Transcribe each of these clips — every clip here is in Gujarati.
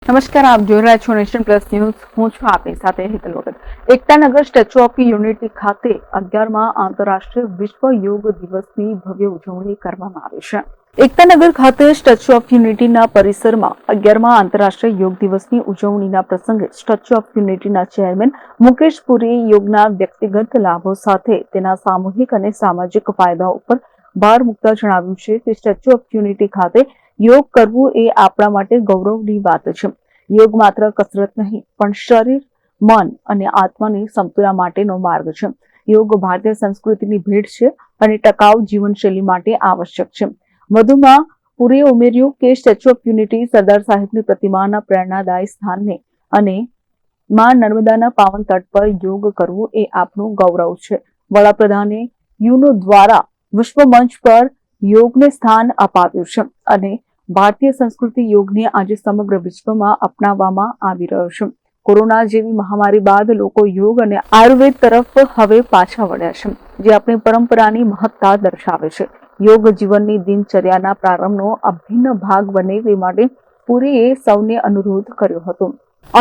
નમસ્કાર, આપ જોઈ રહ્યા છો નેશન પ્લસ ન્યૂઝ. હું છું આપની સાથે હેતલ વગર. એકતાનગર સ્ટેચ્યુ ઓફ યુનિટી ખાતે 11મા આંતરરાષ્ટ્રીય વિશ્વ યોગ દિવસની ભવ્ય ઉજવણી કરવામાં આવી છે. એકતાનગર ખાતે સ્ટેચ્યુ ઓફ યુનિટીના પરિસરમાં 11મા આંતરરાષ્ટ્રીય યોગ દિવસની ઉજવણીના પ્રસંગે સ્ટેચ્યુ ઓફ યુનિટીના ચેરમેન મુકેશ પુરીએ યોગના વ્યક્તિગત લાભો સાથે તેના સામૂહિક અને સામાજિક ફાયદાઓ ઉપર ભાર મૂકતા જણાવ્યું છે કે સ્ટેચ્યુ ઓફ યુનિટી ખાતે યોગ કરવું એ આપણા માટે ગૌરવની વાત છે. યોગ માત્ર કસરત નહીં, પણ શરીર, મન અને આત્માની સમતુલા માટેનો માર્ગ છે. યોગ ભારતીય સંસ્કૃતિની ભેટ છે અને ટકાઉ જીવનશૈલી માટે આવશ્યક છે. વધુમાં પુરીએ ઉમેર્યું કે સ્ટેચ્યુ ઓફ યુનિટી સરદાર સાહેબની પ્રતિમાના પ્રેરણાદાયી સ્થાનને અને માં નર્મદાના પાવન તટ પર યોગ કરવું એ આપણું ગૌરવ છે. વડાપ્રધાને યુનો દ્વારા વિશ્વ મંચ પર યોગને સ્થાન અપાવ્યું છે અને ભારતીય સંસ્કૃતિ યોગને આજે સમગ્ર વિશ્વમાં અપનાવવામાં આવી રહ્યો છે. કોરોના જેવી મહામારી બાદ લોકો યોગ અને આયુર્વેદ તરફ હવે પાછા વળ્યા છે, જે આપણી પરંપરાની મહત્તા દર્શાવે છે. યોગ જીવનની દિનચર્યાના પ્રારંભનો અભિન્ન ભાગ બને તે માટે પુરીએ સૌને અનુરોધ કર્યો હતો.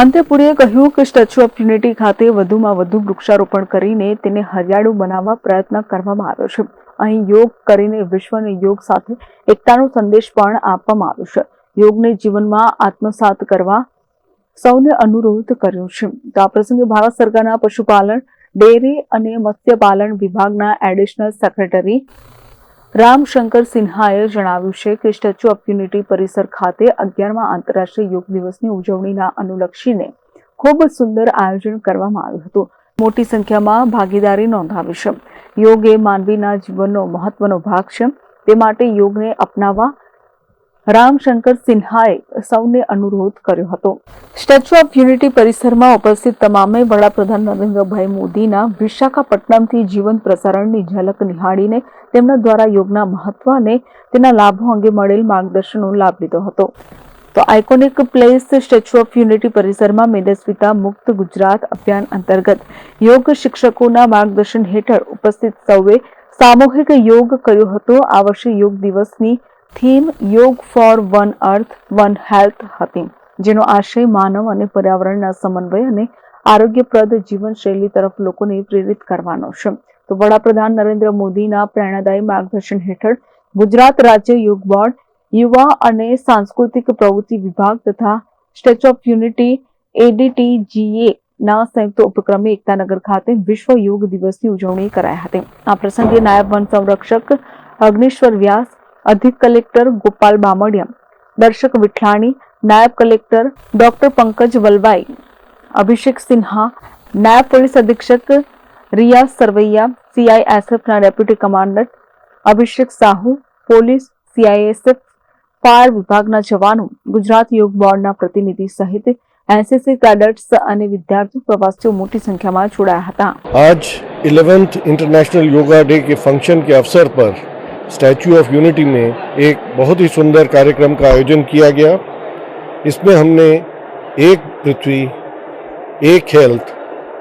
અંતે પુરીએ કહ્યું કે સ્ટેચ્યુ ઓફ યુનિટી ખાતે વધુમાં વધુ વૃક્ષારોપણ કરીને તેને હરિયાળું બનાવવા પ્રયત્ન કરવામાં આવ્યો છે. અહીં યોગ કરીને વિશ્વને યોગ સાથે એકતાનો સંદેશ પણ આપવામાં આવ્યો છે. યોગને જીવનમાં આત્મસાત કરવા સૌને અનુરોધ કર્યો છે. તો આ પ્રસંગે ભારત સરકારના પશુપાલન, ડેરી અને મત્સ્યપાલન વિભાગના એડિશનલ સેક્રેટરી રામશંકર સિન્હાએ જણાવ્યું છે કે સ્ટેચ્યુ ઓફ યુનિટી પરિસર ખાતે 11મા આંતરરાષ્ટ્રીય યોગ દિવસની ઉજવણીના અનુલક્ષીને ખૂબ સુંદર આયોજન કરવામાં આવ્યું હતું. મોટી સંખ્યામાં ભાગીદારી નોંધાવી છે. યોગ એ માનવીના જીવનનો મહત્વનો ભાગ છે, તે માટે યોગને અપનાવવા રામશંકર સિન્હાએ સૌને અનુરોધ કર્યો હતો. સ્ટેચ્યુ ઓફ યુનિટી પરિસરમાં ઉપસ્થિત તમામે વડાપ્રધાન નરેન્દ્રભાઈ મોદીના વિશાખાપટ્ટનમથી જીવંત પ્રસારણની ઝલક નિહાળીને તેમના દ્વારા યોગના મહત્વ અને તેના લાભો અંગે મળેલ માર્ગદર્શનનો લાભ લીધો હતો. તો iconic place statue of unity પરિસરમાં મેદસ્વીતા મુક્ત ગુજરાત અભિયાન અંતર્ગત યોગ શિક્ષકોના માર્ગદર્શન હેઠળ ઉપસ્થિત સૌએ સામૂહિક યોગ કર્યો હતો. આ વર્ષે યોગ દિવસની theme yoga for one earth one health હતી, જેનો આશય માનવ અને પર્યાવરણના સમન્વય અને આરોગ્યપ્રદ જીવનશૈલી તરફ લોકોને પ્રેરિત કરવાનો છે. તો વડાપ્રધાન નરેન્દ્ર મોદીના પ્રેરણાદાયી માર્ગદર્શન હેઠળ ગુજરાત રાજ્ય યોગ બોર્ડ, યુવા અને સાંસ્કૃતિક પ્રવૃત્તિ વિભાગ તથા સ્ટેચ્યુ ઓફ યુનિટી ADTGA ના સંયુક્ત ઉપક્રમે એકતાનગર ખાતે વિશ્વ યોગ દિવસની ઉજવણી કરાઈ હતી. આ પ્રસંગે નાયબ વન સંરક્ષક અગ્નિશ્વર વ્યાસ, અધિક કલેક્ટર ગોપાલ બામડિયા, દર્શક વિઠલાણી, નાયબ કલેક્ટર ડોક્ટર પંકજ વલવાઈ, અભિષેક સિન્હા, નાયબ પોલીસ અધિક્ષક રિયાઝ સરવૈયા, CISFના ડેપ્યુટી કમાન્ડન્ટ અભિષેક સાહુ, પોલીસ, CISF, ફાયર વિભાગના જવાનો, ગુજરાત યોગ બોર્ડના પ્રતિનિધિ સહિત NCC कैडेट्स અને વિદ્યાર્થીઓ પ્રવાસીઓ મોટી સંખ્યામાં જોડાયા હતા. आज 11th इंटरनेशनल योगा डे के फंक्शन के अवसर पर स्टैच्यू ऑफ यूनिटी में एक बहुत ही सुंदर कार्यक्रम का आयोजन किया गया. इसमें हमने एक पृथ्वी, एक हेल्थ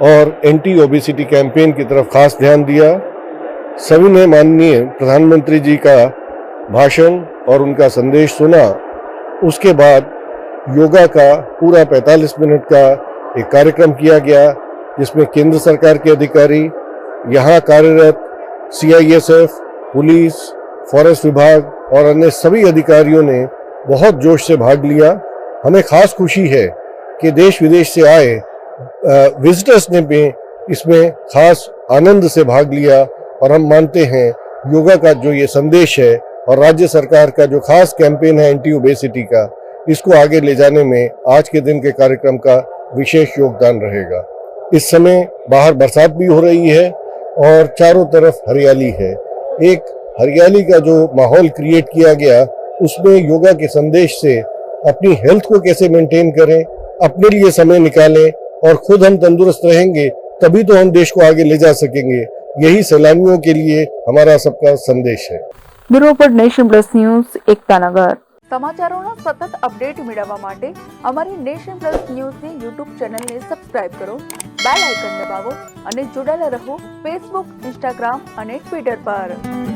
और एंटी ओबेसिटी कैंपेन की तरफ खास ध्यान दिया. सभी ने माननीय प्रधानमंत्री जी का भाषण और उनका संदेश सुना. उसके बाद योगा का पूरा 45 मिनट का एक कार्यक्रम किया गया, जिसमें केंद्र सरकार के अधिकारी, यहाँ कार्यरत CISF, पुलिस, फॉरेस्ट विभाग और अन्य सभी अधिकारियों ने बहुत जोश से भाग लिया. हमें खास खुशी है कि देश विदेश से आए विजिटर्स ने भी इसमें खास आनंद से भाग लिया और हम मानते हैं योगा का जो ये संदेश है और राज्य सरकार का जो खास कैंपेन है एंटी ओबेसिटी का, इसको आगे ले जाने में आज के दिन के कार्यक्रम का विशेष योगदान रहेगा. इस समय बाहर बरसात भी हो रही है और चारों तरफ हरियाली है. एक हरियाली का जो माहौल क्रिएट किया गया, उसमें योगा के संदेश से अपनी हेल्थ को कैसे मेंटेन करें, अपने लिए समय निकालें और खुद हम तंदुरुस्त रहेंगे तभी तो हम देश को आगे ले जा सकेंगे. यही सैलानियों के लिए हमारा सबका संदेश है. બ્યુરો પર નેશન પ્લસ ન્યૂઝ એકતાનગર. સમાચારોના સતત અપડેટ મેળવવા માટે અમારી નેશન પ્લસ ન્યૂઝની YouTube ચેનલને સબસ્ક્રાઇબ કરો, બેલ આઇકન દબાવો અને જોડાયેલા રહો Facebook, Instagram અને Twitter પર.